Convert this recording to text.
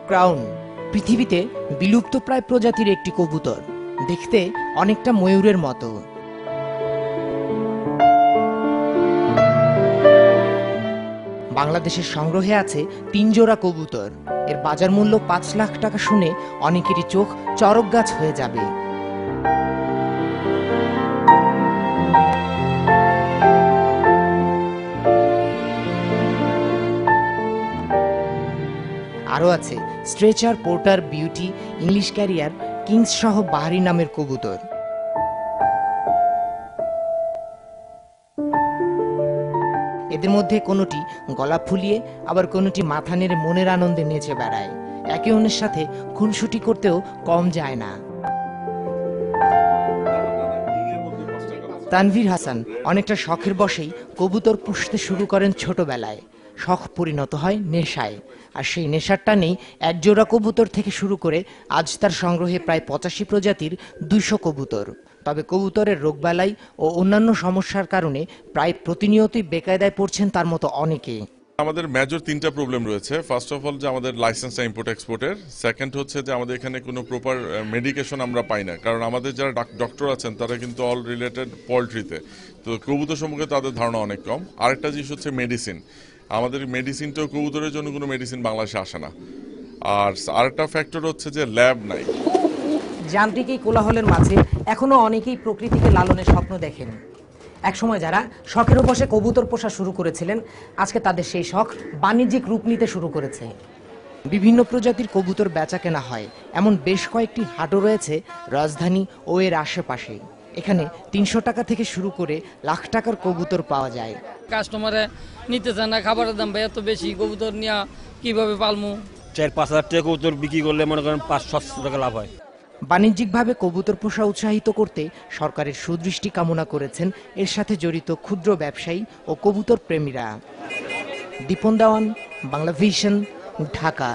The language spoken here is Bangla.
ক্রাউন পৃথিবীতে বিলুপ্তপ্রায় প্রজাতির একটি কবুতর, দেখতে অনেকটা ময়ূরের মতো। বাংলাদেশের সংগ্রহে আছে ৩ জোড়া কবুতর। এর বাজার মূল্য ৫ লাখ টাকা শুনে অনেকেরই চোখ চরক গাছ হয়ে যাবে। আরও আছে stretcher, porter, beauty, English carrier, kings সহ বাহারি নামের কবুতর। এদের মধ্যে কোনোটি গলা ফুলিয়ে, আবার কোনোটি মাথা নেড়ে মনের আনন্দে নেচে বেড়ায়। একে অন্যের সাথে খুনসুটি করতেও কম যায় না। তানভীর হাসান অনেকটা শখের বশেই কবুতর পুষতে শুরু করেন ছোটবেলায়। শখ পরিণত হয় নেশায়, আর সেই নেশার টানেই একজোড়া কবুতর থেকে শুরু করে আজ তার সংগ্রহে প্রায় ৮৫ প্রজাতির ২০০ কবুতর। তবে কবুতরের রোগবালাই ও অন্যান্য সমস্যার কারণে প্রায় প্রতিনিয়তই বেকায়দায় পড়ছেন তার মতো অনেকে। আমাদের মেজর 3টা প্রবলেম রয়েছে। ফার্স্ট অফ অল যে আমাদের লাইসেন্সটা ইম্পোর্ট এক্সপোর্টের। সেকেন্ড হচ্ছে যে আমাদের এখানে কোনো প্রপার মেডিকেশন আমরা পাই না, কারণ আমাদের যারা ডক্টর আছেন তারা কিন্তু অল রিলেটেড পোলট্রিতে, তো কবুতর সম্পর্কে তাদের ধারণা অনেক কম। আরেকটা জিনিস হচ্ছে মেডিসিন। আমাদের মেডিসিনটাও কবুতরের জন্য কোনো মেডিসিন বাংলাদেশে আসে না। আর আরেকটা ফ্যাক্টর হচ্ছে যে ল্যাব নাই। যান্ত্রিক এই কোলাহলের মাঝে এখনো অনেকেই প্রকৃতিকে লালনের স্বপ্ন দেখেন। একসময় যারা শখের বশে কবুতর পোষা শুরু করেছিলেন, আজকে তাদের সেই শখ বাণিজ্যিক রূপ নিতে শুরু করেছে। বিভিন্ন প্রজাতির কবুতর বেচা কেনা হয় এমন বেশ কয়েকটি হাটও রয়েছে রাজধানী ও এর আশেপাশে। এখানে ৩০০ টাকা থেকে শুরু করে লাখ টাকার কবুতর পাওয়া যায়। কাস্টমারে নিতে চায় না, খাবারের দাম ভাই এত বেশি, কবুতর নিয়ে কিভাবে পালমু। ৪-৫ হাজার টাকা কবুতর বিক্রি করলে মনে করেন ৫০০ টাকা লাভ হয়। বাণিজ্যিকভাবে কবুতর পোষা উৎসাহিত করতে সরকারের সুদৃষ্টি কামনা করেছেন এর সাথে জড়িত ক্ষুদ্র ব্যবসায়ী ও কবুতর প্রেমীরা। দীপন দেওয়ান, বাংলা ভিশন, ঢাকা।